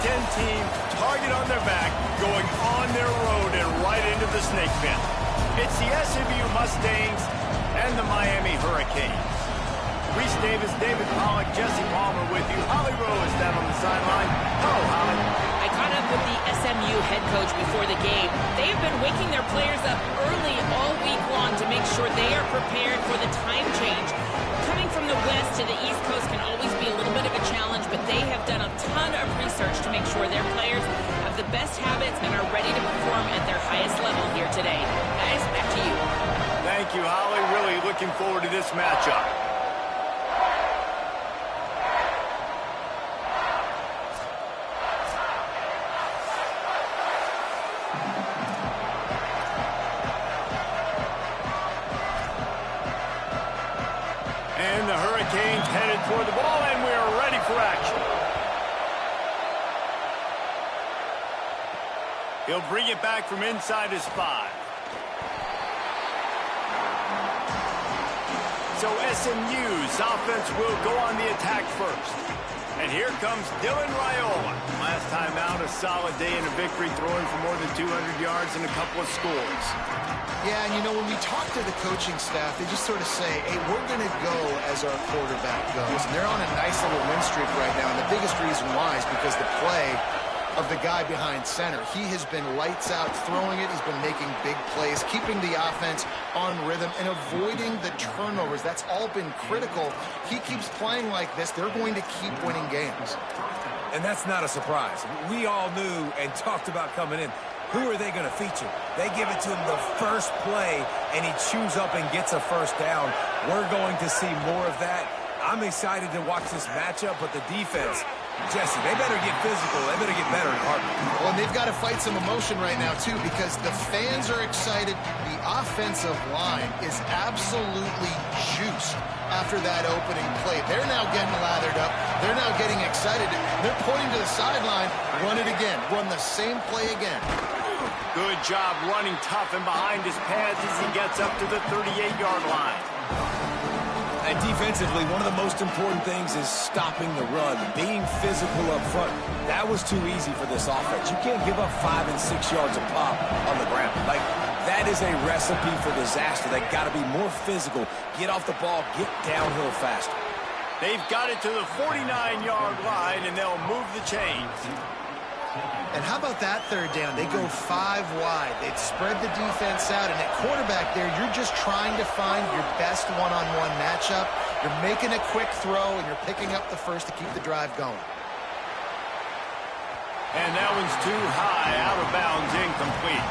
Ten team, target on their back, going on their road and right into the snake pit. It's the SMU Mustangs and the Miami Hurricanes. Reese Davis, David Pollack, Jesse Palmer with you. Holly Rowe is down on the sideline. Hello, Holly. I caught up with the SMU head coach before the game. They have been waking their players up early all week long to make sure they are prepared for the time change. Coming from the west to the east coast can always be a little bit of a challenge, but they have done a ton of research to make sure their players have the best habits and are ready to perform at their highest level here today. Guys, back to you. Thank you, Holly. Really looking forward to this matchup. And the Hurricanes headed toward the ball, and we are ready for action. He'll bring it back from inside his 5. So SMU's offense will go on the attack first. And here comes Dylan Raiola. Last time out, a solid day in a victory, throwing for more than 200 yards and a couple of scores. Yeah, and you know, when we talk to the coaching staff, they just sort of say, hey, we're going to go as our quarterback goes. And they're on a nice little win streak right now, and the biggest reason why is because the play of the guy behind center. He has been lights out throwing it. He's been making big plays, keeping the offense on rhythm, and avoiding the turnovers. That's all been critical. He keeps playing like this, they're going to keep winning games. And that's not a surprise. We all knew and talked about coming in. Who are they going to feature? They give it to him the first play, and he chews up and gets a first down. We're going to see more of that. I'm excited to watch this matchup, but the defense, Jesse, they better get physical. They better get better in heartbeat. Well, and they've got to fight some emotion right now, too, because the fans are excited. The offensive line is absolutely juiced after that opening play. They're now getting lathered up. They're now getting excited. They're pointing to the sideline. Run it again. Run the same play again. Good job running tough and behind his pads as he gets up to the 38-yard line. And defensively, one of the most important things is stopping the run, being physical up front. That was too easy for this offense. You can't give up 5 and 6 yards a pop on the ground. Like, that is a recipe for disaster. They got to be more physical, get off the ball, get downhill faster. They've got it to the 49-yard line, and they'll move the chains. And how about that third down? They go 5 wide. They've spread the defense out. And at quarterback there, you're just trying to find your best one-on-one matchup. You're making a quick throw, and you're picking up the first to keep the drive going. And that one's too high, out of bounds, incomplete.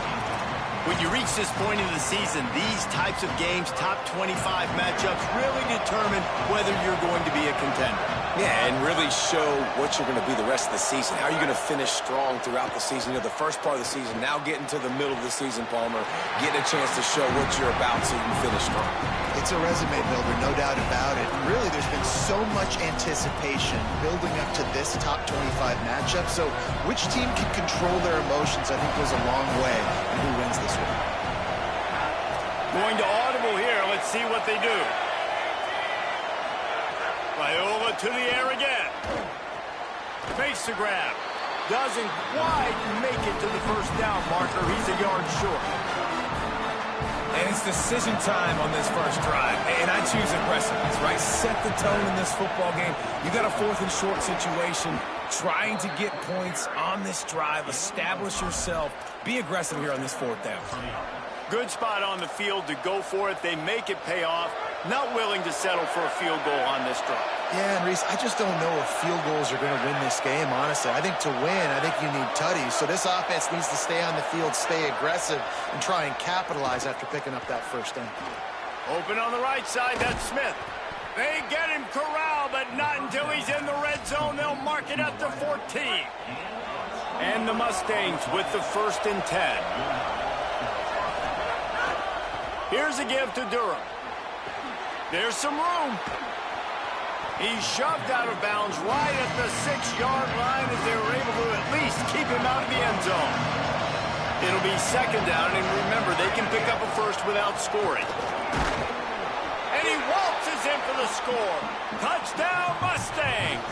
When you reach this point in the season, these types of games, top 25 matchups, really determine whether you're going to be a contender. Yeah, and really show what you're going to be the rest of the season. How are you going to finish strong throughout the season? You know, the first part of the season, now getting to the middle of the season, Palmer, getting a chance to show what you're about so you can finish strong. It's a resume builder, no doubt about it. And really, there's been so much anticipation building up to this top 25 matchup. So which team can control their emotions, I think, goes a long way in who wins this one. Going to audible here. Let's see what they do. Raiola to the air again. Face the grab. Doesn't quite make it to the first down marker. He's a yard short. And it's decision time on this first drive. And I choose aggressiveness, right? Set the tone in this football game. You got a 4th and short situation. Trying to get points on this drive. Establish yourself. Be aggressive here on this 4th down. Good spot on the field to go for it. They make it pay off. Not willing to settle for a field goal on this drive. Yeah, and Reese, I just don't know if field goals are going to win this game, honestly. I think to win, I think you need tutties. So this offense needs to stay on the field, stay aggressive, and try and capitalize after picking up that first down. Open on the right side, that's Smith. They get him corralled, but not until he's in the red zone. They'll mark it at the 14. And the Mustangs with the 1st and 10. Here's a give to Durham. There's some room. He's shoved out of bounds right at the 6-yard line as they were able to at least keep him out of the end zone. It'll be 2nd down, and remember, they can pick up a first without scoring. And he waltzes in for the score. Touchdown, Mustangs.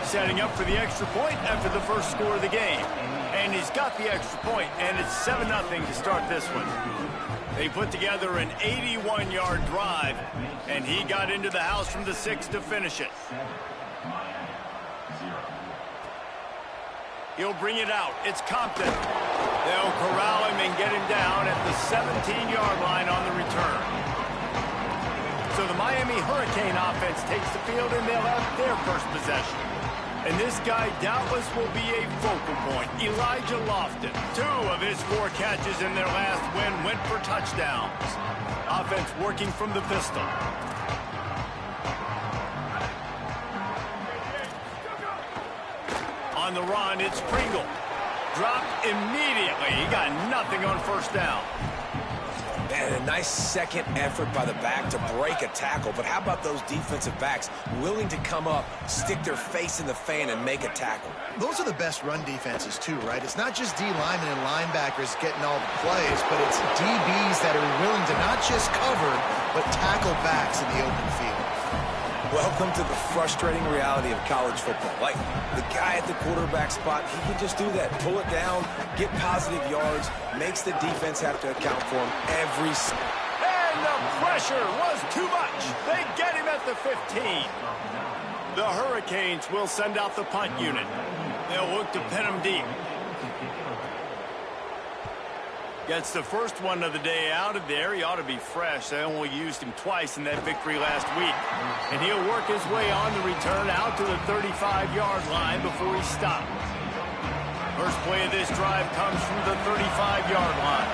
setting up for the extra point after the first score of the game. And he's got the extra point, and it's 7-0 to start this one. They put together an 81-yard drive, and he got into the house from the 6 to finish it. He'll bring it out. It's Compton. They'll corral him and get him down at the 17-yard line on the return. So the Miami Hurricane offense takes the field, and they'll have their first possession. And this guy doubtless will be a focal point. Elijah Lofton. 2 of his 4 catches in their last win went for touchdowns. Offense working from the pistol. On the run, it's Pringle. Dropped immediately. He got nothing on first down. And a nice second effort by the back to break a tackle. But how about those defensive backs willing to come up, stick their face in the fan, and make a tackle? Those are the best run defenses, too, right? It's not just D linemen and linebackers getting all the plays, but it's DBs that are willing to not just cover, but tackle backs in the open field. Welcome to the frustrating reality of college football. Like, the guy at the quarterback spot, he can just do that. Pull it down, get positive yards, makes the defense have to account for him every... And the pressure was too much. They get him at the 15. The Hurricanes will send out the punt unit. They'll look to pin him deep. Gets the first one of the day out of there. He ought to be fresh. They only used him twice in that victory last week. And he'll work his way on the return out to the 35-yard line before he stopped. First play of this drive comes from the 35-yard line.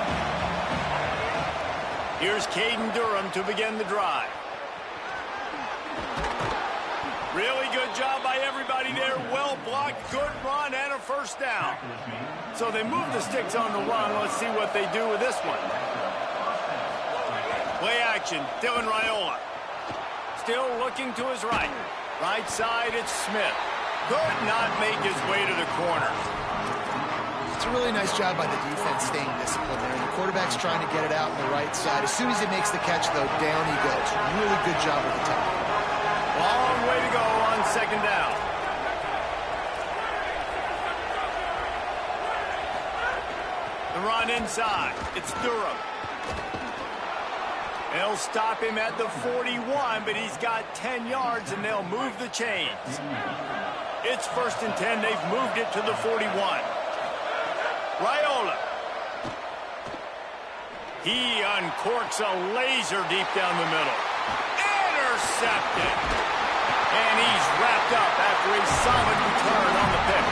Here's Caden Durham to begin the drive. Really good job by everybody there. Well blocked, good run, and a first down. So they move the sticks on the run. Let's see what they do with this one. Play action, Dylan Raiola. Still looking to his right. Right side, it's Smith. Could not make his way to the corner. It's a really nice job by the defense staying disciplined there. And the quarterback's trying to get it out on the right side. As soon as he makes the catch, though, down he goes. Really good job with the tackle. Long way to go on second down. The run inside. It's Durham. They'll stop him at the 41, but he's got 10 yards, and they'll move the chains. It's 1st and 10. They've moved it to the 41. Raiola. He uncorks a laser deep down the middle. Intercepted. And he's wrapped up after a solid return on the pick.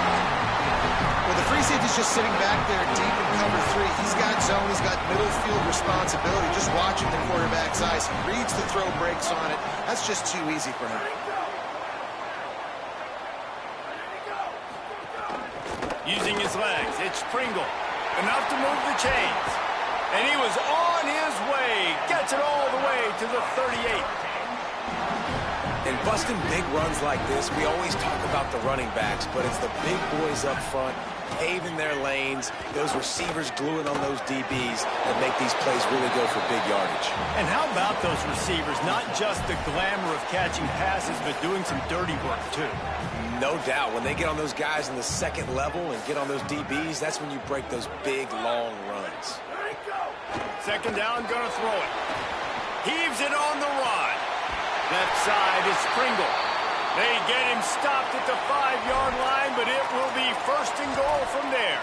Well, the free safety's just sitting back there deep in cover 3. He's got zone. He's got middle field responsibility. Just watching the quarterback's eyes. He reads the throw, breaks on it. That's just too easy for him. Using his legs, it's Pringle. Enough to move the chains. And he was on his way. Gets it all the way to the 38. And busting big runs like this, we always talk about the running backs, but it's the big boys up front, paving their lanes, those receivers gluing on those DBs that make these plays really go for big yardage. And how about those receivers? Not just the glamour of catching passes, but doing some dirty work, too. No doubt. When they get on those guys in the second level and get on those DBs, that's when you break those big, long runs. Second down, gonna throw it. Heaves it on the run. Left side is Pringle. They get him stopped at the 5-yard line, but it will be 1st and goal from there.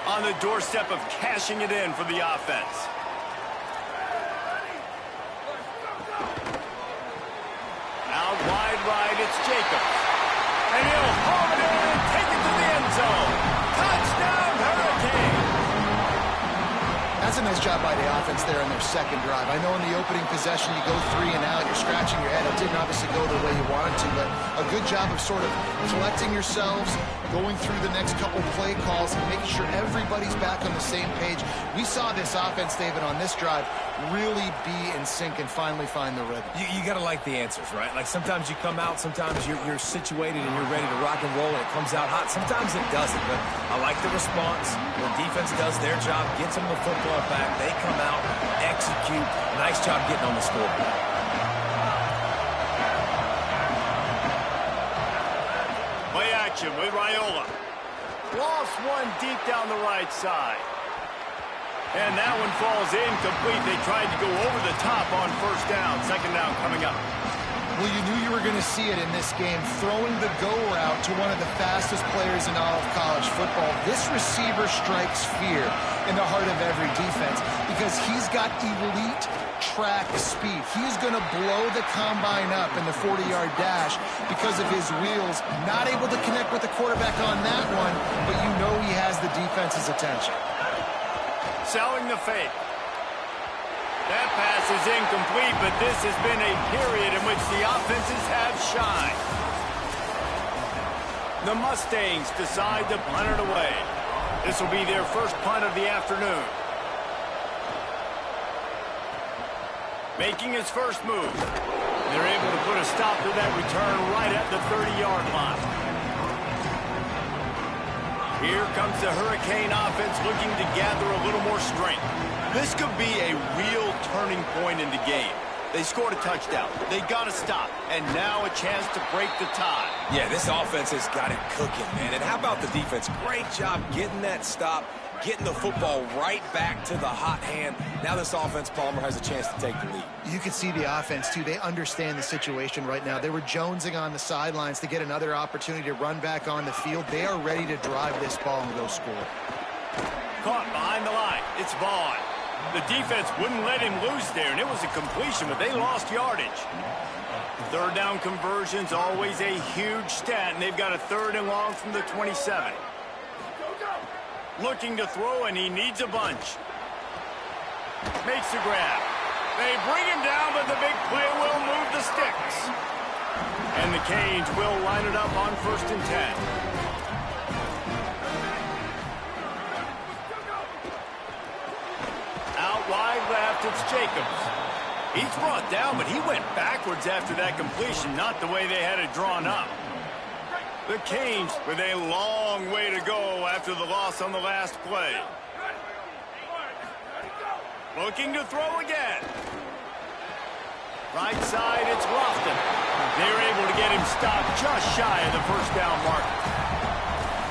On the doorstep of cashing it in for the offense. Out wide right, it's Jacobs. And he'll haul it in and take it to the end zone. Touchdown, Hurricane! That's a nice job by the offense there in their second drive. I know in the opening possession you go 3 and out, you're scratching your head. It didn't obviously go the way you wanted to, but a good job of sort of collecting yourselves, going through the next couple play calls, and making sure everybody's back on the same page. We saw this offense, David, on this drive really be in sync and finally find the rhythm. You got to like the answers, right? Like sometimes you come out, sometimes you're situated and you're ready to rock and roll and it comes out hot. Sometimes it doesn't, but I like the response. When defense does their job, gets them the football back, they come out, execute. Nice job getting on the scoreboard. action with Raiola. Lost one deep down the right side. And that one falls incomplete. They tried to go over the top on first down. Second down coming up. Well, you knew you were going to see it in this game, throwing the go route to one of the fastest players in all of college football. This receiver strikes fear in the heart of every defense because he's got elite track speed. He's going to blow the combine up in the 40-yard dash because of his wheels. Not able to connect with the quarterback on that one, but you know he has the defense's attention. Selling the fake. That pass is incomplete, but this has been a period in which the offenses have shined. The Mustangs decide to punt it away. This will be their first punt of the afternoon. Making his first move. They're able to put a stop to that return right at the 30-yard line. Here comes the Hurricane offense looking to gather a little more strength. This could be a real turning point in the game. They scored a touchdown. They got to stop. And now a chance to break the tie. Yeah, this offense has got it cooking, man. And how about the defense? Great job getting that stop, getting the football right back to the hot hand. Now this offense, Palmer, has a chance to take the lead. You can see the offense, too. They understand the situation right now. They were jonesing on the sidelines to get another opportunity to run back on the field. They are ready to drive this ball and go score. Caught behind the line. It's Vaughn. The defense wouldn't let him loose there, and it was a completion, but they lost yardage. Third down conversion's always a huge stat, and they've got a third and long from the 27. Looking to throw, and he needs a bunch. Makes the grab. They bring him down, but the big play will move the sticks. And the Canes will line it up on 1st and 10. Out wide left, it's Jacobs. He's brought down, but he went backwards after that completion, not the way they had it drawn up. The Canes with a long way to go after the loss on the last play. Looking to throw again. Right side, it's Lofton. They're able to get him stopped just shy of the first down mark.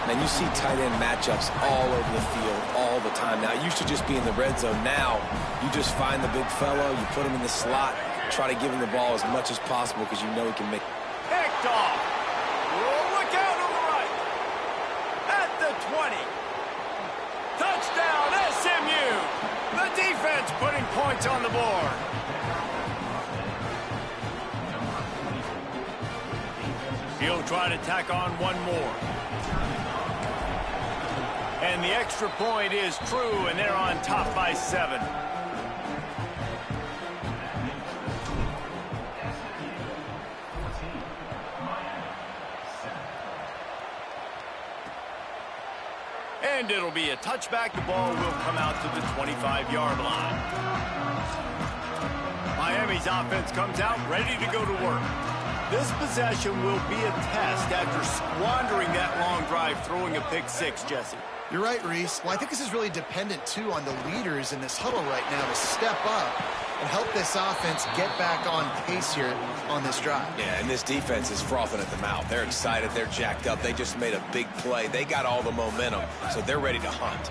Man, you see tight end matchups all over the field all the time now. It used to just be in the red zone. Now, you just find the big fellow, you put him in the slot, try to give him the ball as much as possible because you know he can make. Picked off. Oh, look out on the right. At the 20. Touchdown, SMU. The defense putting points on the board. He'll try to tack on one more. And the extra point is true, and they're on top by 7. And it'll be a touchback. The ball will come out to the 25-yard line. Miami's offense comes out ready to go to work. This possession will be a test after squandering that long drive, throwing a pick 6, Jesse. You're right, Reese. Well, I think this is really dependent, too, on the leaders in this huddle right now to step up and help this offense get back on pace here on this drive. Yeah, and this defense is frothing at the mouth. They're excited. They're jacked up. They just made a big play. They got all the momentum, so they're ready to hunt.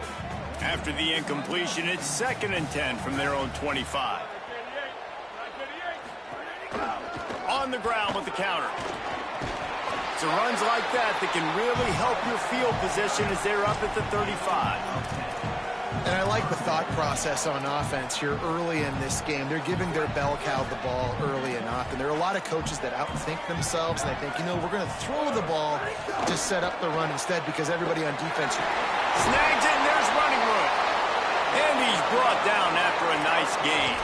After the incompletion, it's 2nd and 10 from their own 25. On the ground with the counter. It's runs like that that can really help your field position as they're up at the 35. And I like the thought process on offense here early in this game. They're giving their bell cow the ball early and often. There are a lot of coaches that outthink themselves, and they think, you know, we're going to throw the ball to set up the run instead because everybody on defense snags it, and there's running room. And he's brought down after a nice gain.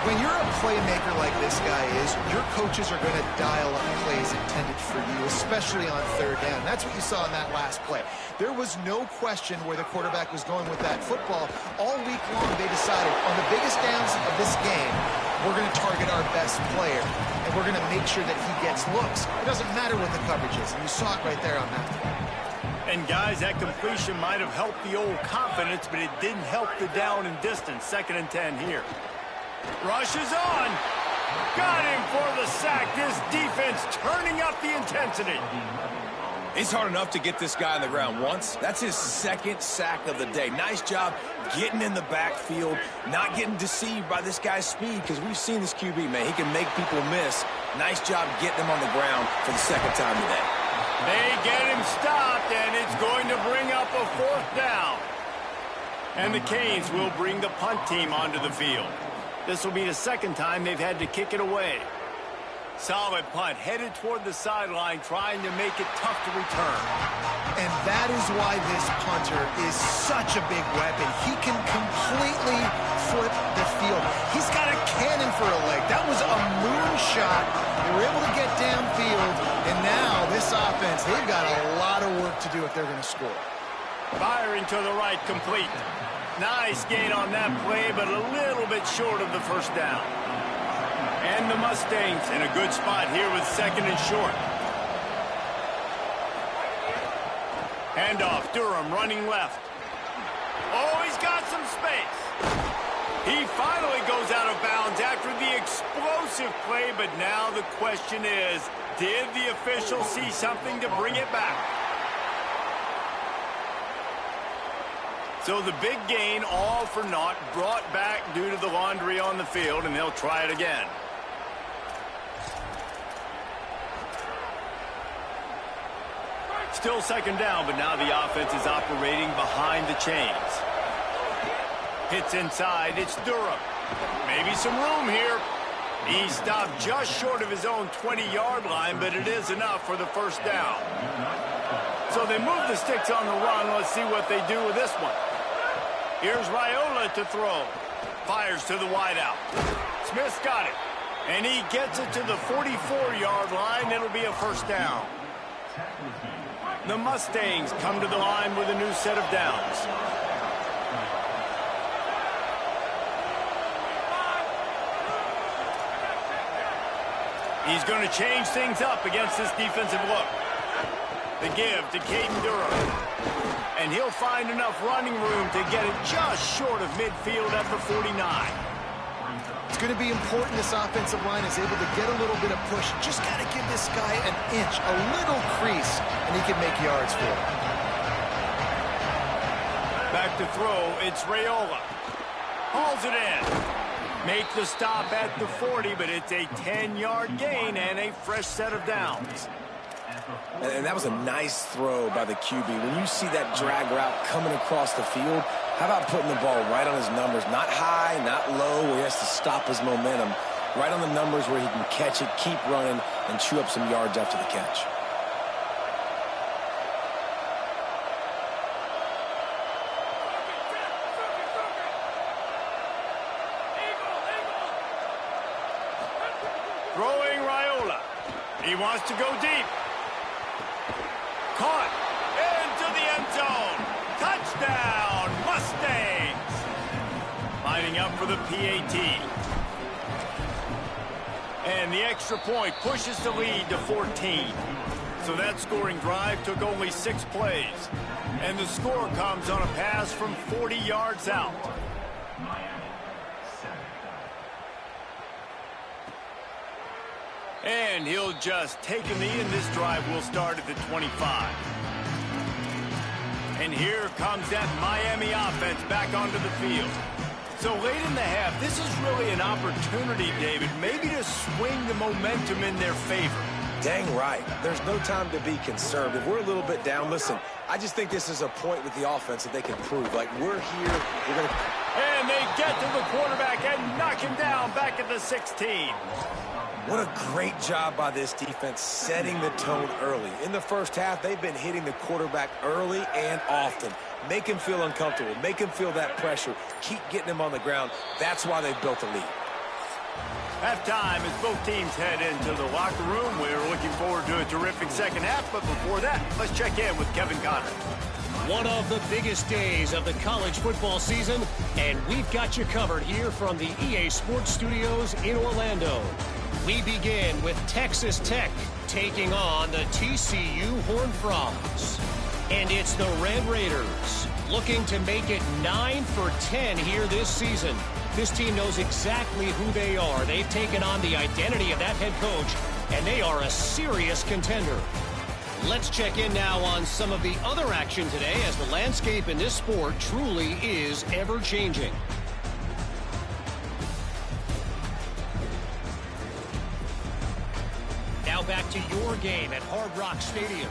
When you're a playmaker like this guy is, your coaches are going to dial up plays intended for you, especially on 3rd down. That's what you saw in that last play. There was no question where the quarterback was going with that football. All week long, they decided on the biggest downs of this game, we're going to target our best player, and we're going to make sure that he gets looks. It doesn't matter what the coverage is, and you saw it right there on that play. And, guys, that completion might have helped the old confidence, but it didn't help the down and distance. 2nd and 10 here. Rushes on. Got him for the sack. This defense turning up the intensity. It's hard enough to get this guy on the ground once. That's his second sack of the day. Nice job getting in the backfield, not getting deceived by this guy's speed, because we've seen this QB, man. He can make people miss. Nice job getting him on the ground for the second time today. They get him stopped, and it's going to bring up a 4th down. And the Canes will bring the punt team onto the field. This will be the second time they've had to kick it away. Solid punt, headed toward the sideline, trying to make it tough to return. And that is why this punter is such a big weapon. He can completely flip the field. He's got a cannon for a leg. That was a moonshot. They were able to get downfield, and now this offense, they've got a lot of work to do if they're going to score. Firing to the right, complete. Nice gain on that play, but a little bit short of the first down. And the Mustangs in a good spot here with 2nd and short. Handoff, Durham running left. Oh, he's got some space. He finally goes out of bounds after the explosive play, but now the question is, did the official see something to bring it back? So the big gain, all for naught, brought back due to the laundry on the field, and they'll try it again. Still 2nd down, but now the offense is operating behind the chains. Hits inside, it's Durham. Maybe some room here. He stopped just short of his own 20-yard line, but it is enough for the 1st down. So they move the sticks on the run. Let's see what they do with this one. Here's Raiola to throw. Fires to the wideout. Smith's got it. And he gets it to the 44-yard line. It'll be a 1st down. The Mustangs come to the line with a new set of downs. He's going to change things up against this defensive look. The give to Caden Durham. And he'll find enough running room to get it just short of midfield at the 49. It's going to be important this offensive line is able to get a little bit of push. Just got to give this guy an inch, a little crease, and he can make yards for it. Back to throw, it's Raiola. Hauls it in. Make the stop at the 40, but it's a 10-yard gain and a fresh set of downs. And that was a nice throw by the QB. When you see that drag route coming across the field, how about putting the ball right on his numbers? Not high, not low, where he has to stop his momentum. Right on the numbers where he can catch it, keep running, and chew up some yards after the catch. Throwing Raiola. He wants to go deep. Caught into the end zone. Touchdown, Mustangs. Lining up for the PAT. And the extra point pushes the lead to 14. So that scoring drive took only 6 plays. And the score comes on a pass from 40 yards out. And he'll just take a knee, and this drive will start at the 25. And here comes that Miami offense back onto the field. So late in the half, this is really an opportunity, David, maybe to swing the momentum in their favor. Dang right. There's no time to be concerned. If we're a little bit down, listen, I just think this is a point with the offense that they can prove. Like, we're here, we're going to... And they get to the quarterback and knock him down back at the 16. What a great job by this defense setting the tone early. In the first half, they've been hitting the quarterback early and often. Make him feel uncomfortable. Make him feel that pressure. Keep getting him on the ground. That's why they've built a lead. Halftime as both teams head into the locker room. We're looking forward to a terrific second half, but before that, let's check in with Kevin Connor. One of the biggest days of the college football season, and we've got you covered here from the EA Sports Studios in Orlando. We begin with Texas Tech taking on the TCU Horned Frogs. And it's the Red Raiders looking to make it 9 for 10 here this season. This team knows exactly who they are. They've taken on the identity of that head coach, and they are a serious contender. Let's check in now on some of the other action today, as the landscape in this sport truly is ever-changing. Now back to your game at Hard Rock Stadium.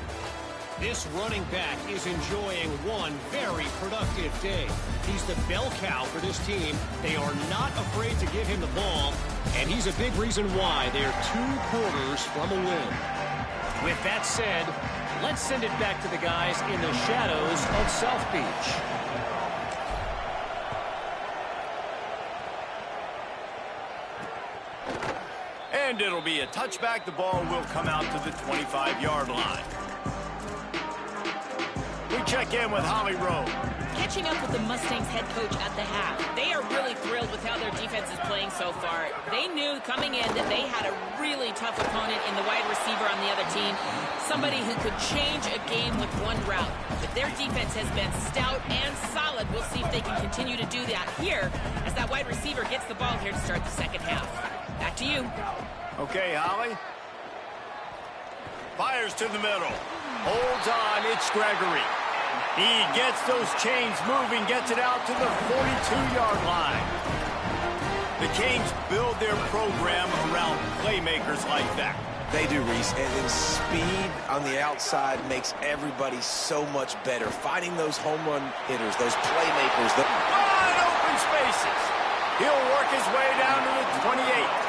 This running back is enjoying one very productive day. He's the bell cow for this team. They are not afraid to give him the ball, and he's a big reason why they're 2 quarters from a win. With that said, let's send it back to the guys in the shadows of South Beach. And it'll be a touchback. The ball will come out to the 25-yard line. We check in with Holly Rowe. Catching up with the Mustangs head coach at the half. They are really thrilled with how their defense is playing so far. They knew coming in that they had a really tough opponent in the wide receiver on the other team. Somebody who could change a game with one route. But their defense has been stout and solid. We'll see if they can continue to do that here as that wide receiver gets the ball here to start the second half. Back to you. Okay, Holly. Fires to the middle. Holds on. It's Gregory. He gets those chains moving, gets it out to the 42-yard line. The Canes build their program around playmakers like that. They do, Reese, and speed on the outside makes everybody so much better. Finding those home run hitters, those playmakers. Wide open spaces. He'll work his way down to the 28.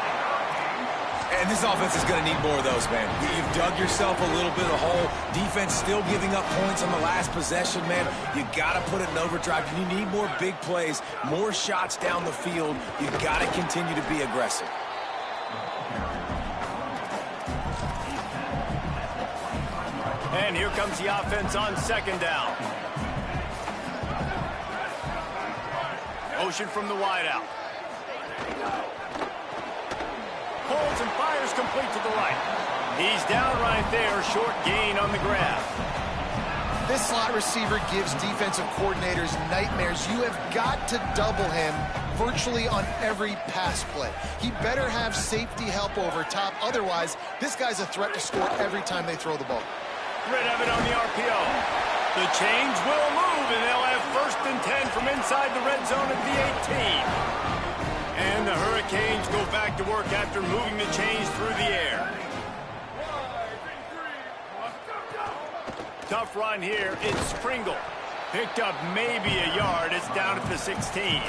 And this offense is going to need more of those, man. You've dug yourself a little bit of a hole. Defense still giving up points on the last possession, man. You got to put it in overdrive. You need more big plays, more shots down the field. You got to continue to be aggressive. And here comes the offense on second down. Motion from the wideout. Pulls and fires complete to the right. He's down right there, short gain on the grab. This slot receiver gives defensive coordinators nightmares. You have got to double him virtually on every pass play. He better have safety help over top. Otherwise, this guy's a threat to score every time they throw the ball. Red Evan on the RPO. The chains will move, and they'll have 1st and 10 from inside the red zone at the 18. And the Hurricanes go back to work after moving the chains through the air. Tough run here. It's Pringle. Picked up maybe a yard. It's down at the 16.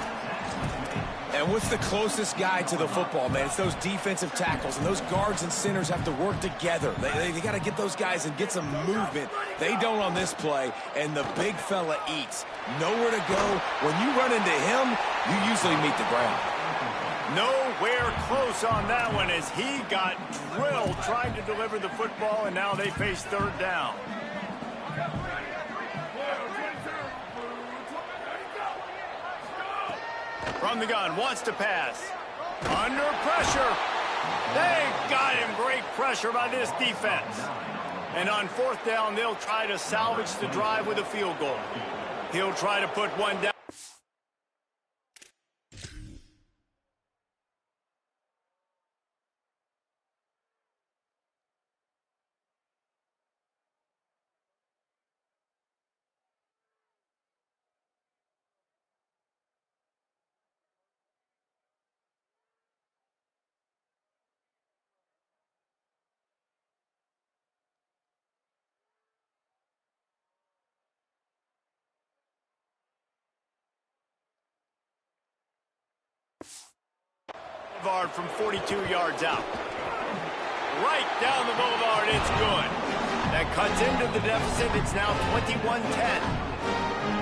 And what's the closest guy to the football, man? It's those defensive tackles, and those guards and centers have to work together. They got to get those guys and get some movement. They don't on this play, and the big fella eats. Nowhere to go. When you run into him, you usually meet the ground. Nowhere close on that one as he got drilled trying to deliver the football, and now they face 3rd down. From the gun, wants to pass. Under pressure. They got him. Great pressure by this defense. And on 4th down, they'll try to salvage the drive with a field goal. He'll try to put one down. Boulevard from 42 yards out. Right down the boulevard, it's good. That cuts into the deficit. It's now 21-10.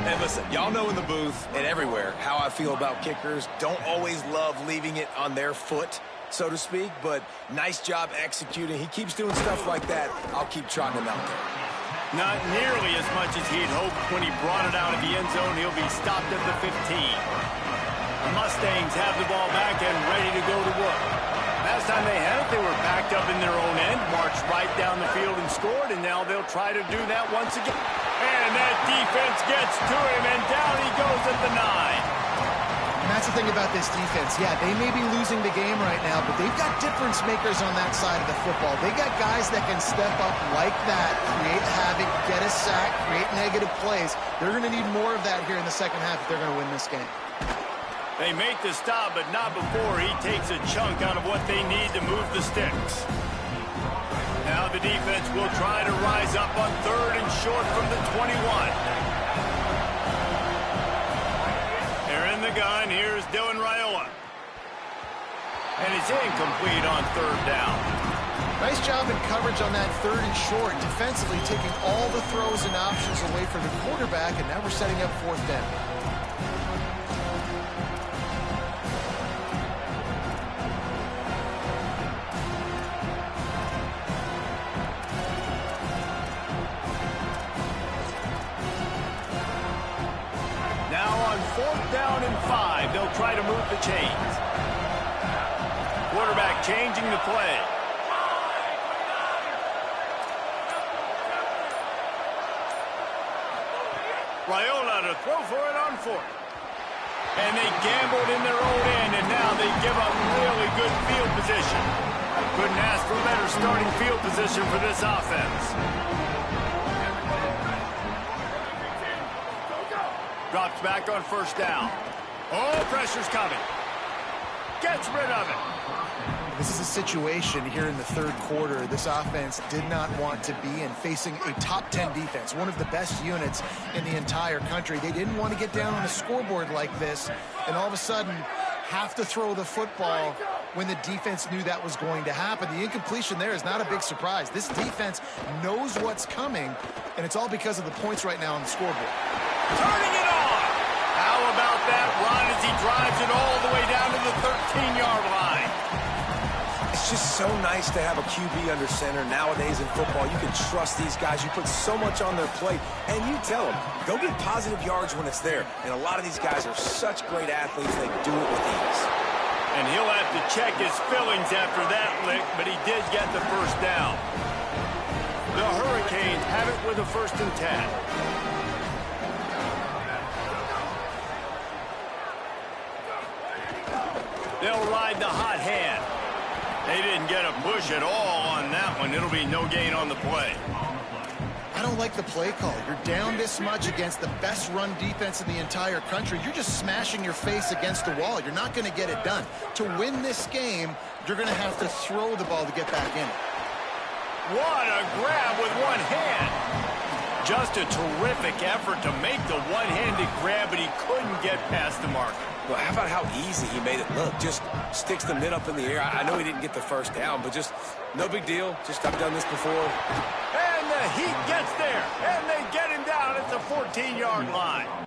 And listen, y'all know in the booth and everywhere how I feel about kickers. Don't always love leaving it on their foot, so to speak, but nice job executing. He keeps doing stuff like that. I'll keep trotting him out there. Not nearly as much as he'd hoped when he brought it out of the end zone. He'll be stopped at the 15. The Mustangs have the ball back and ready to go to work. Last time they had it, they were backed up in their own end, marched right down the field and scored, and now they'll try to do that once again. And that defense gets to him, and down he goes at the 9. And that's the thing about this defense. Yeah, they may be losing the game right now, but they've got difference makers on that side of the football. They got guys that can step up like that, create havoc, get a sack, create negative plays. They're going to need more of that here in the second half if they're going to win this game. They make the stop, but not before he takes a chunk out of what they need to move the sticks. Now the defense will try to rise up on 3rd and short from the 21. They're in the gun. Here's Dylan Raiola. And it's incomplete on 3rd down. Nice job in coverage on that 3rd and short, defensively taking all the throws and options away from the quarterback, and now we're setting up 4th down. They'll try to move the chains. Quarterback changing the play. Raiola to throw for it on 4th. And they gambled in their own end, and now they give up really good field position. Couldn't ask for better starting field position for this offense. Drops back on 1st down. Oh, pressure's coming. Gets rid of it. This is a situation here in the 3rd quarter this offense did not want to be in, facing a top 10 defense, one of the best units in the entire country. They didn't want to get down on a scoreboard like this and all of a sudden have to throw the football when the defense knew that was going to happen. The incompletion there is not a big surprise. This defense knows what's coming, and it's all because of the points right now on the scoreboard. Turning it on. How about that run as he drives it all the way down to the 13-yard line? It's just so nice to have a QB under center. Nowadays in football, you can trust these guys. You put so much on their plate, and you tell them, go get positive yards when it's there. And a lot of these guys are such great athletes, they do it with ease. And he'll have to check his fillings after that lick, but he did get the 1st down. The Hurricanes have it with a 1st and 10. They'll ride the hot hand. They didn't get a push at all on that one. It'll be no gain on the play. I don't like the play call. You're down this much against the best run defense in the entire country. You're just smashing your face against the wall. You're not going to get it done. To win this game, you're going to have to throw the ball to get back in. What a grab with one hand. Just a terrific effort to make the one-handed grab, but he couldn't get past the marker. Well, how about how easy he made it look? Just sticks the mid up in the air. I know he didn't get the 1st down, but just no big deal. Just I've done this before. And the Heat gets there, and they get him down at the 14-yard line.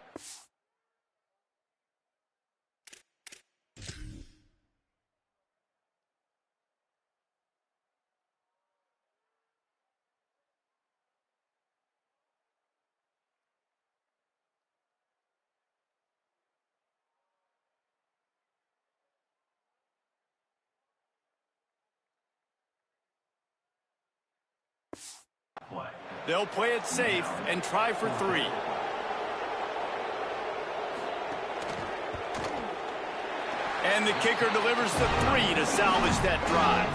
They'll play it safe and try for 3. And the kicker delivers the 3 to salvage that drive.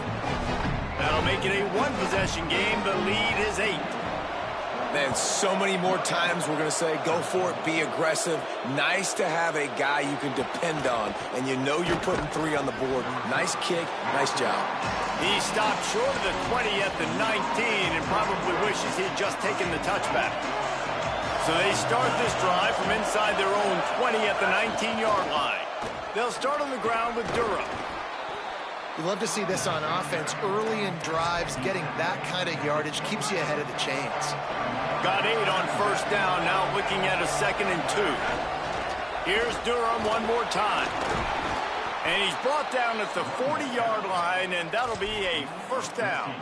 That'll make it a 1-possession game. The lead is 8. Man, so many more times we're going to say, go for it, be aggressive. Nice to have a guy you can depend on, and you know you're putting 3 on the board. Nice kick, nice job. He stopped short of the 20 at the 19 and probably wishes he'd just taken the touchback. So they start this drive from inside their own 20 at the 19-yard line. They'll start on the ground with Durham. You love to see this on offense. Early in drives, getting that kind of yardage keeps you ahead of the chains. Got 8 on 1st down, now looking at a 2nd and 2. Here's Durham one more time. And he's brought down at the 40-yard line, and that'll be a 1st down.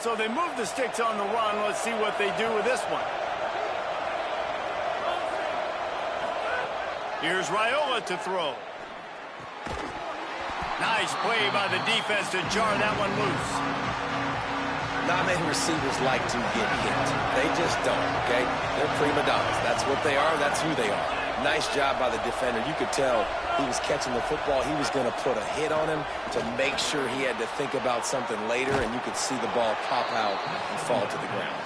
So they move the sticks on the run. Let's see what they do with this one. Here's Raiola to throw. Nice play by the defense to jar that one loose. not many receivers like to get hit. They just don't, okay? They're prima donnas. That's what they are. That's who they are. Nice job by the defender. You could tell he was catching the football. He was going to put a hit on him to make sure he had to think about something later, and you could see the ball pop out and fall to the ground.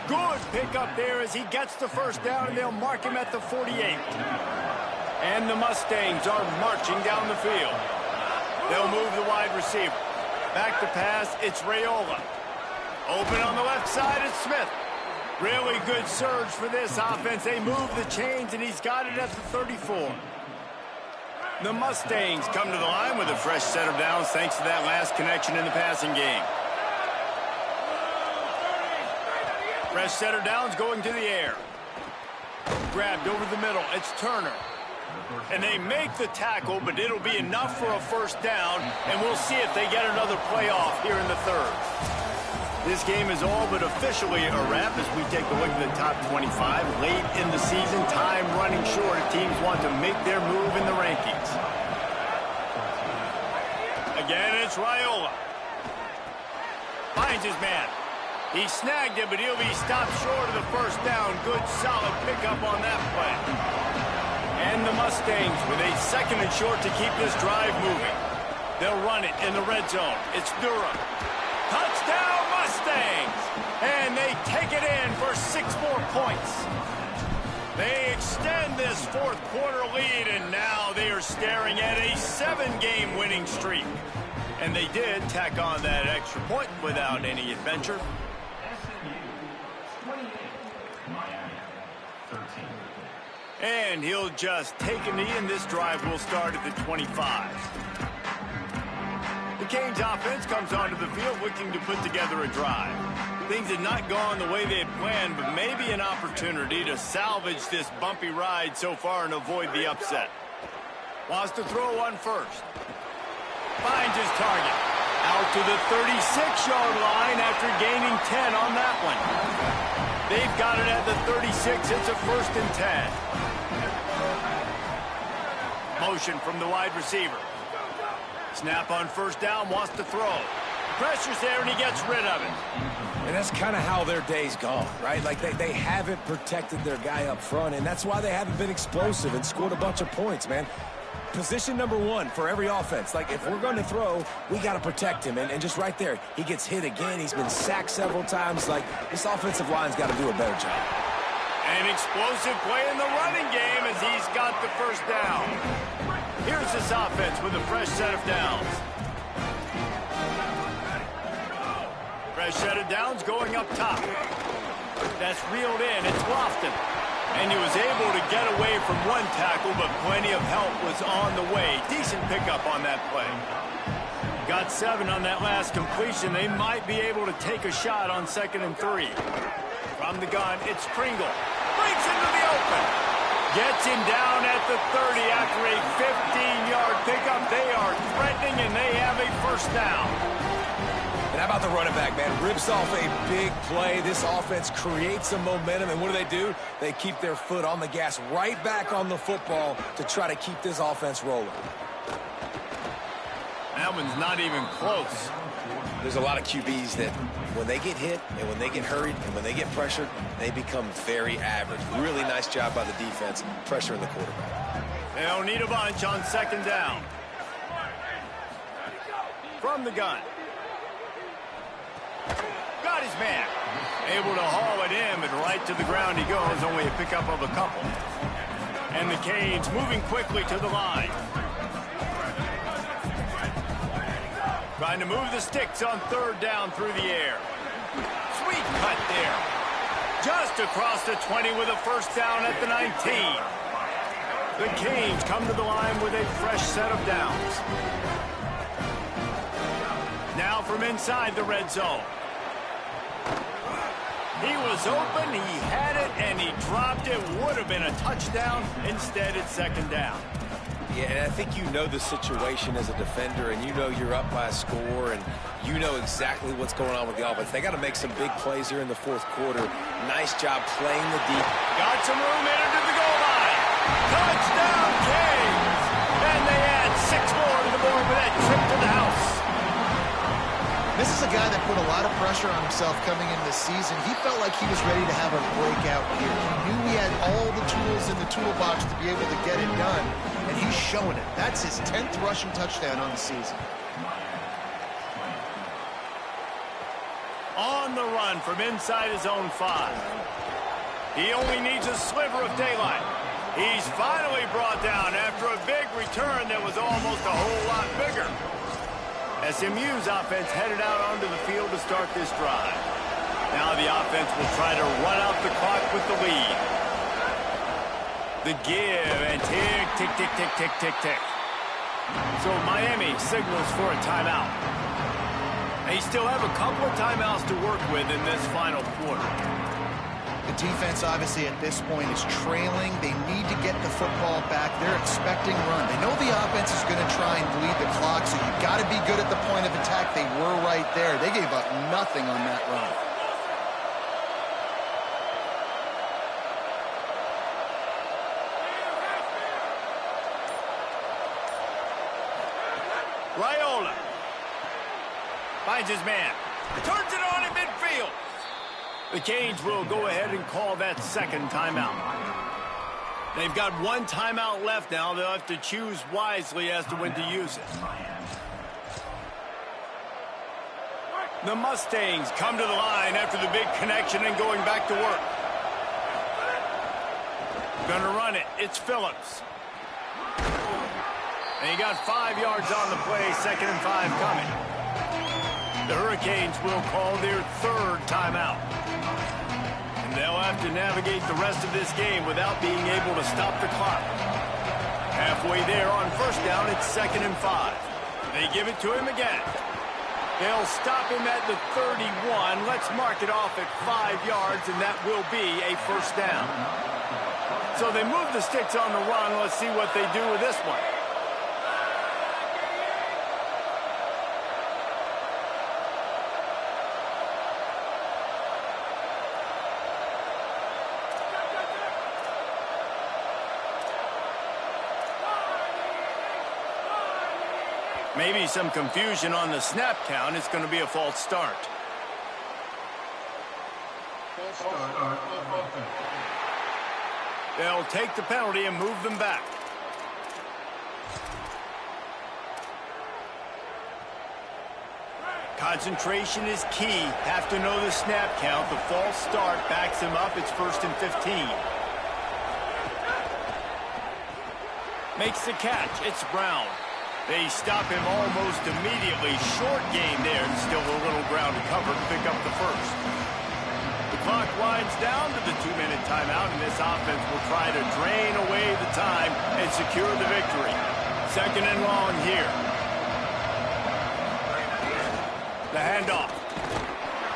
Good pickup there as he gets the first down, and they'll mark him at the 48. And the Mustangs are marching down the field. They'll move the wide receiver. Back to pass, it's Raiola. Open on the left side, it's Smith. Really good surge for this offense. They move the chains, and he's got it at the 34. The Mustangs come to the line with a fresh set of downs thanks to that last connection in the passing game. Fresh set of downs going to the air. Grabbed over the middle, it's Turner. And they make the tackle, but it'll be enough for a first down, and we'll see if they get another playoff here in the third. This game is all but officially a wrap as we take a look at the top 25. Late in the season, time running short as teams want to make their move in the rankings. Again, it's Raiola. Finds his man. He snagged it, but he'll be stopped short of the first down. Good, solid pickup on that play. And the Mustangs with a second and short to keep this drive moving. They'll run it in the red zone. It's Durham. Touchdown, Mustangs! And they take it in for 6 more points. They extend this fourth quarter lead, and now they are staring at a 7-game winning streak. And they did tack on that extra point without any adventure. And he'll just take a knee, and this drive will start at the 25. The Canes offense comes onto the field looking to put together a drive. Things had not gone the way they had planned, but maybe an opportunity to salvage this bumpy ride so far and avoid the upset. Wants to throw one first. Finds his target. Out to the 36-yard line after gaining 10 on that one. They've got it at the 36. It's a 1st and 10. Motion from the wide receiver. Snap on first down, wants to throw. Pressure's there, and he gets rid of it. And that's kind of how their day's gone, right? Like, they haven't protected their guy up front, and that's why they haven't been explosive and scored a bunch of points, man. Position number 1 for every offense. Like, if we're going to throw, we got to protect him. And just right there, he gets hit again. He's been sacked several times. Like, this offensive line's got to do a better job. An explosive play in the running game as he's got the first down. Here's this offense with a fresh set of downs. Fresh set of downs going up top. That's reeled in. It's Lofton. And he was able to get away from one tackle, but plenty of help was on the way. Decent pickup on that play. Got 7 on that last completion. They might be able to take a shot on 2nd and 3. From the gun, it's Pringle. Breaks into the open. Gets him down at the 30 after a 15-yard pickup. They are threatening, and they have a first down. And how about the running back, man? Rips off a big play. This offense creates some momentum, and what do? They keep their foot on the gas right back on the football to try to keep this offense rolling. That one's not even close. There's a lot of QBs that when they get hit and when they get hurried and when they get pressured, they become very average. Really nice job by the defense, pressuring the quarterback. They'll need a bunch on 2nd down. From the gun. Got his man. Able to haul it in, but right to the ground he goes. Only a pickup of a couple. And the Canes moving quickly to the line. Trying to move the sticks on 3rd down through the air. Sweet cut there. Just across the 20 with a first down at the 19. The Canes come to the line with a fresh set of downs. Now from inside the red zone. He was open, he had it, and he dropped it. Would have been a touchdown. Instead, it's 2nd down. Yeah, and I think you know the situation as a defender, and you know you're up by a score, and you know exactly what's going on with the offense. They got to make some big plays here in the 4th quarter. Nice job playing the deep. Got some room in to the goal line. Touchdown, Canes! And they add 6 more to the board with that trip to the house. This is a guy that put a lot of pressure on himself coming into the season. He felt like he was ready to have a breakout year. He knew he had all the tools in the toolbox to be able to get it done, and he's showing it. That's his 10th rushing touchdown on the season. On the run from inside his own 5. He only needs a sliver of daylight. He's finally brought down after a big return that was almost a whole lot bigger. SMU's offense headed out onto the field to start this drive. Now the offense will try to run out the clock with the lead. The give and tick, tick, tick, tick, tick, tick, tick. So Miami signals for a timeout. They still have a couple of timeouts to work with in this final quarter. The defense, obviously, at this point is trailing. They need to get the football back. They're expecting run. They know the offense is going to try and bleed the clock, so you've got to be good at the point of attack. They were right there. They gave up nothing on that run. Raiola finds his man. Turns it on in midfield. The Canes will go ahead and call that second timeout. They've got one timeout left now. They'll have to choose wisely as to when to use it. The Mustangs come to the line after the big connection and going back to work. Gonna run it. It's Phillips. And he got 5 yards on the play. 2nd and 5 coming. The Hurricanes will call their third timeout. And they'll have to navigate the rest of this game without being able to stop the clock. Halfway there on first down, it's 2nd and 5. They give it to him again. They'll stop him at the 31. Let's mark it off at 5 yards, and that will be a first down. So they move the sticks on the run. Let's see what they do with this one. Maybe some confusion on the snap count. It's going to be a false start. They'll take the penalty and move them back. Concentration is key. Have to know the snap count. The false start backs him up. It's 1st and 15. Makes the catch. It's Brown. They stop him almost immediately. Short gain there, and still a little ground to cover to pick up the first. The clock winds down to the 2-minute timeout, and this offense will try to drain away the time and secure the victory. 2nd and long here. The handoff.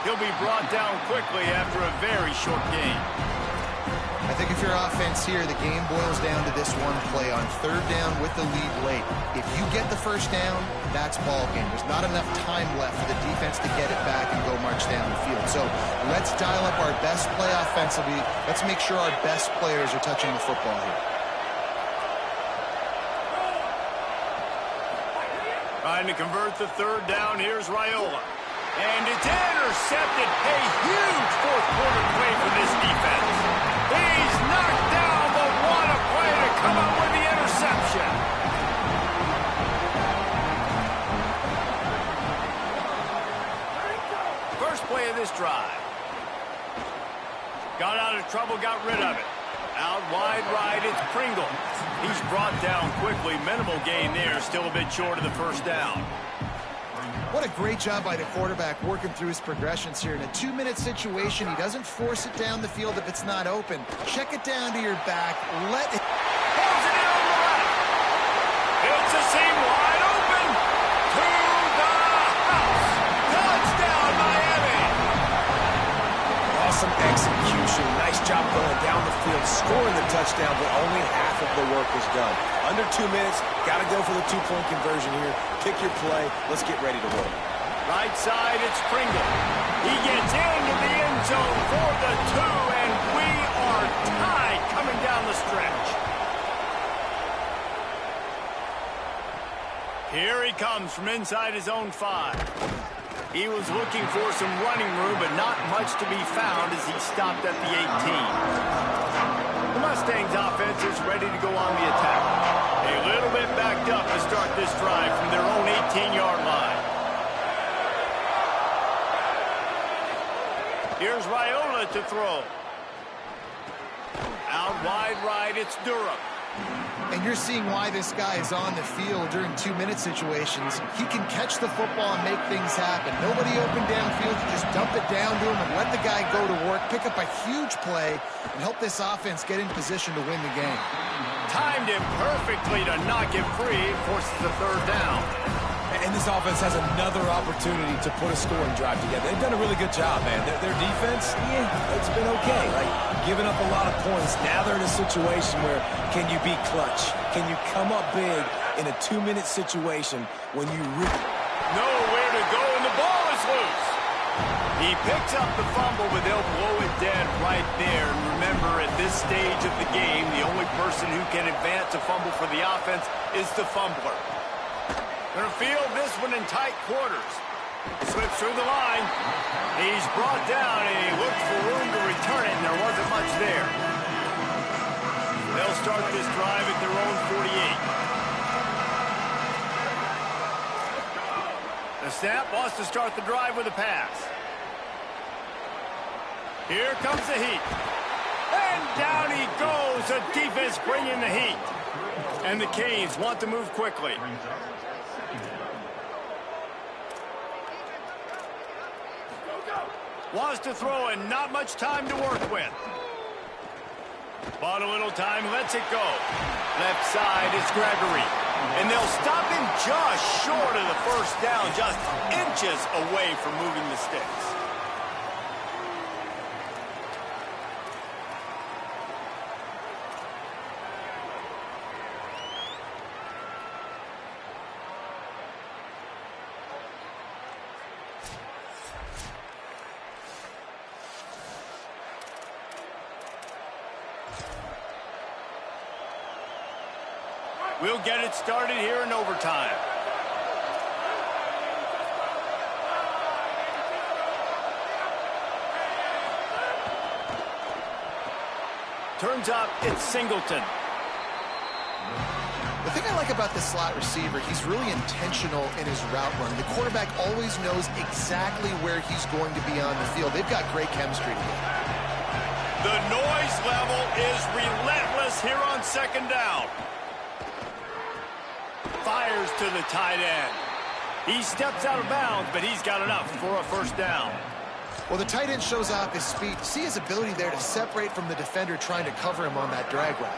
He'll be brought down quickly after a very short gain. I think if you're offense here, the game boils down to this one play on 3rd down with the lead late. If you get the first down, that's ball game. There's not enough time left for the defense to get it back and go march down the field. So let's dial up our best play offensively. Let's make sure our best players are touching the football here. Trying to convert the 3rd down. Here's Raiola. And it's intercepted. A huge fourth quarter play for this defense. He's knocked down, but what a play to come up with the interception. First play of this drive. Got out of trouble, got rid of it. Out wide right, it's Pringle. He's brought down quickly. Minimal gain there, still a bit short of the first down. What a great job by the quarterback working through his progressions here. In a 2-minute situation, he doesn't force it down the field if it's not open. Check it down to your back. Let it... Pulls it in on the left. It's a seam wide open. To the house. Touchdown, Miami. Awesome execution. Nice job going down the field, scoring the touchdown, but only half of the work was done. Under 2 minutes, got to go for the 2-point conversion here. Pick your play. Let's get ready to roll. Right side, it's Pringle. He gets into the end zone for the 2, and we are tied coming down the stretch. Here he comes from inside his own 5. He was looking for some running room, but not much to be found as he stopped at the 18. The Mustangs offense is ready to go on the attack. A little bit backed up to start this drive from their own 18-yard line. Here's Raiola to throw. Out wide right, it's Durham. And you're seeing why this guy is on the field during 2-minute situations. He can catch the football and make things happen. Nobody open downfield. You just dump it down to him and let the guy go to work, pick up a huge play, and help this offense get in position to win the game. Timed him perfectly to knock him free, forces the third down. And this offense has another opportunity to put a scoring drive together. They've done a really good job, man. Their defense, yeah, it's been okay. Like, giving up a lot of points. Now they're in a situation where can you be clutch? Can you come up big in a 2-minute situation when you really... Nowhere to go, and the ball is loose. He picks up the fumble, but they'll blow it dead right there. And remember, at this stage of the game, the only person who can advance a fumble for the offense is the fumbler. Gonna field this one in tight quarters. Slips through the line. He's brought down, and he looked for room to return it, and there wasn't much there. They'll start this drive at their own 48. The snap wants to start the drive with a pass. Here comes the heat. And down he goes. The defense bringing the heat. And the Canes want to move quickly. Wants to throw and not much time to work with. Bought a little time, lets it go. Left side is Gregory. And they'll stop him just short of the first down, just inches away from moving the sticks. We'll get it started here in overtime. Turns up, it's Singleton. The thing I like about this slot receiver, he's really intentional in his route run. The quarterback always knows exactly where he's going to be on the field. They've got great chemistry together. The noise level is relentless here on second down. Fires to the tight end. He steps out of bounds, but he's got enough for a first down. Well, the tight end shows off his speed. See his ability there to separate from the defender trying to cover him on that drag route.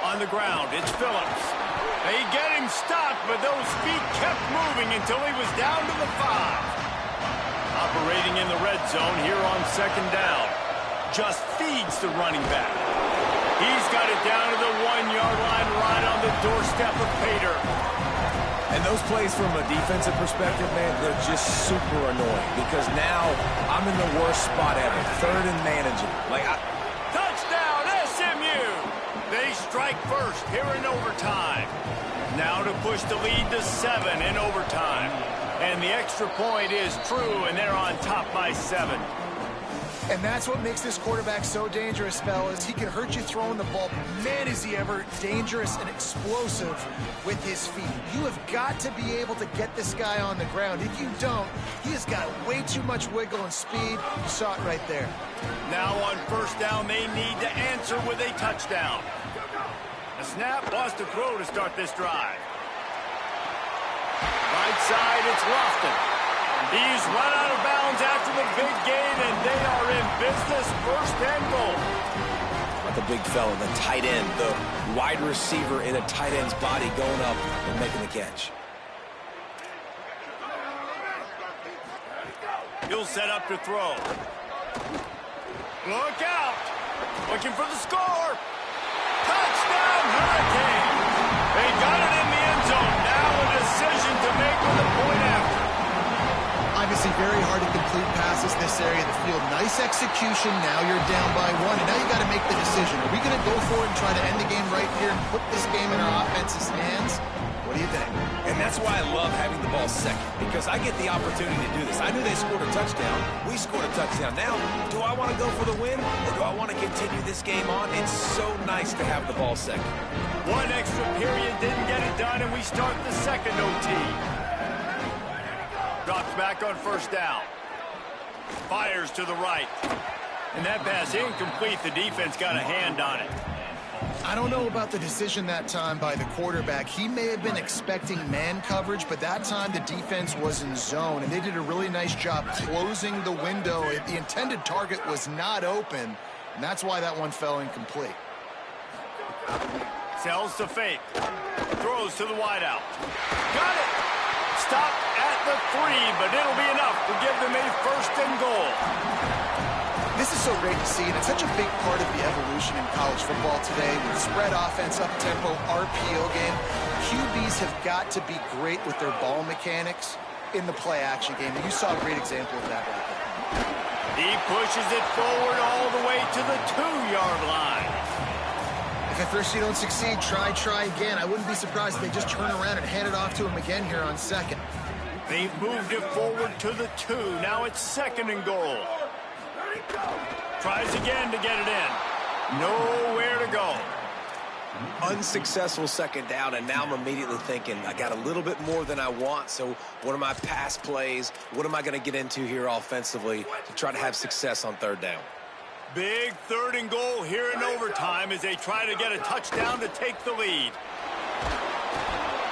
On the ground, it's Phillips. They get him stopped, but those feet kept moving until he was down to the 5. Operating in the red zone here on second down. Just feeds the running back. He's got it down to the 1-yard line right on the doorstep of Pater. And those plays from a defensive perspective, man, they're just super annoying because now I'm in the worst spot ever. Third and manageable. Touchdown, SMU! They strike first here in overtime. Now to push the lead to 7 in overtime. And the extra point is true, and they're on top by 7. And that's what makes this quarterback so dangerous, fellas. He can hurt you throwing the ball. Man, is he ever dangerous and explosive with his feet. You have got to be able to get this guy on the ground. If you don't, he has got way too much wiggle and speed. You saw it right there. Now on first down, they need to answer with a touchdown. The snap wants to throw to start this drive. Right side, it's Lofton. He's run out of bounds after the big gain, and they are in business, first and goal. Not the big fella, the tight end, the wide receiver in a tight end's body going up and making the catch. He'll set up to throw. Look out! Looking for the score! Touchdown, Hurricane! They got it in the end zone. Now a decision to make with a point after. Obviously very hard to complete passes this area of the field. Nice execution. Now you're down by 1, and now you got to make the decision. Are we going to go for it and try to end the game right here and put this game in our offense's hands? What do you think? And that's why I love having the ball second, because I get the opportunity to do this. I knew they scored a touchdown. We scored a touchdown. Now, do I want to go for the win, or do I want to continue this game on? It's so nice to have the ball second. One extra period didn't get it done, and we start the second OT. Drops back on first down. Fires to the right. And that pass incomplete. The defense got a hand on it. I don't know about the decision that time by the quarterback. He may have been expecting man coverage, but that time the defense was in zone, and they did a really nice job closing the window. The intended target was not open, and that's why that one fell incomplete. Sells to fake. Throws to the wideout. Got it! Stop at the 3, but it'll be enough to give them a first and goal. This is so great to see, and it's such a big part of the evolution in college football today with spread offense, up-tempo, RPO game. QBs have got to be great with their ball mechanics in the play-action game, and you saw a great example of that right there. He pushes it forward all the way to the 2-yard line. If at first you don't succeed, try again. I wouldn't be surprised if they just turn around and hand it off to him again here on second. They've moved it forward to the 2. Now it's second and goal. Tries again to get it in. Nowhere to go. Unsuccessful second down, and now I'm immediately thinking, I got a little bit more than I want, so what are my pass plays? What am I going to get into here offensively to try to have success on third down? Big third and goal here in overtime as they try to get a touchdown to take the lead.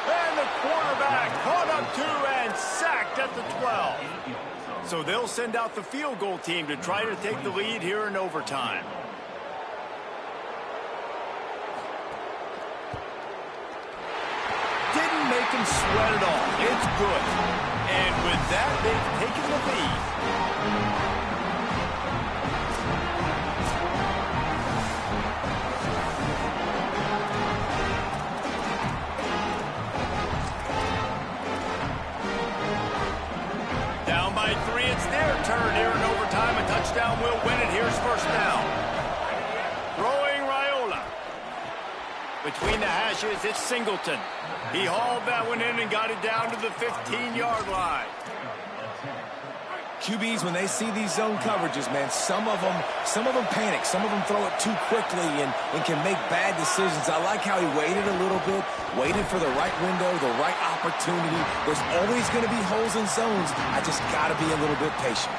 And the quarterback caught up to and sacked at the 12. So they'll send out the field goal team to try to take the lead here in overtime. Didn't make him sweat at all. It's good. And with that, they've taken the lead. Down by 3, it's their turn here in overtime. A touchdown will win it. Here's first down. Throwing Raiola. Between the hashes, it's Singleton. He hauled that one in and got it down to the 15-yard line. QBs, when they see these zone coverages, man, some of them panic. Some of them throw it too quickly and can make bad decisions. I like how he waited a little bit, waited for the right window, the right opportunity. There's always going to be holes in zones. I just got to be a little bit patient.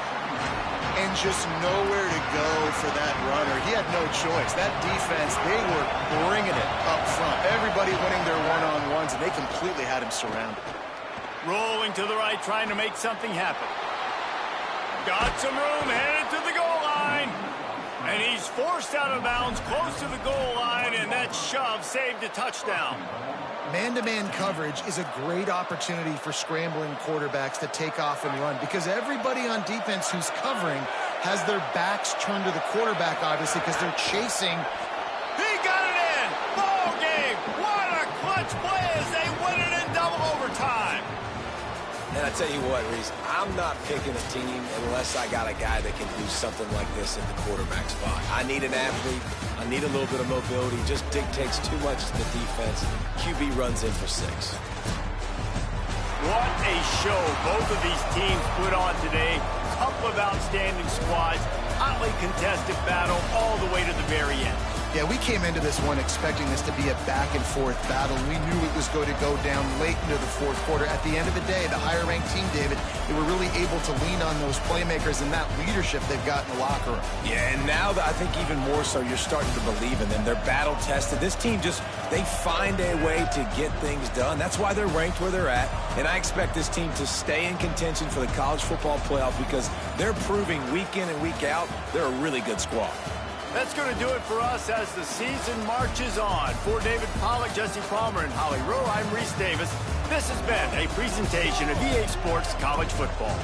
And just nowhere to go for that runner. He had no choice. That defense, they were bringing it up front. Everybody winning their one-on-ones, and they completely had him surrounded. Rolling to the right, trying to make something happen. Got some room, headed to the goal line. And he's forced out of bounds close to the goal line, and that shove saved a touchdown. Man-to-man coverage is a great opportunity for scrambling quarterbacks to take off and run because everybody on defense who's covering has their backs turned to the quarterback, obviously, because they're chasing. He got it in! Ball game! What a clutch play as they win it in double overtime! And I tell you what, Reese, I'm not picking a team unless I got a guy that can do something like this at the quarterback spot. I need an athlete. I need a little bit of mobility. Just dictates too much to the defense. QB runs in for 6. What a show both of these teams put on today. Couple of outstanding squads. Hotly contested battle all the way to the very end. Yeah, we came into this one expecting this to be a back-and-forth battle. We knew it was going to go down late into the fourth quarter. At the end of the day, the higher-ranked team, David, they were really able to lean on those playmakers and that leadership they've got in the locker room. Yeah, and now I think even more so, you're starting to believe in them. They're battle-tested. This team they find a way to get things done. That's why they're ranked where they're at. And I expect this team to stay in contention for the college football playoff because they're proving week in and week out they're a really good squad. That's going to do it for us as the season marches on. For David Pollack, Jesse Palmer, and Holly Rowe, I'm Reese Davis. This has been a presentation of EA Sports College Football.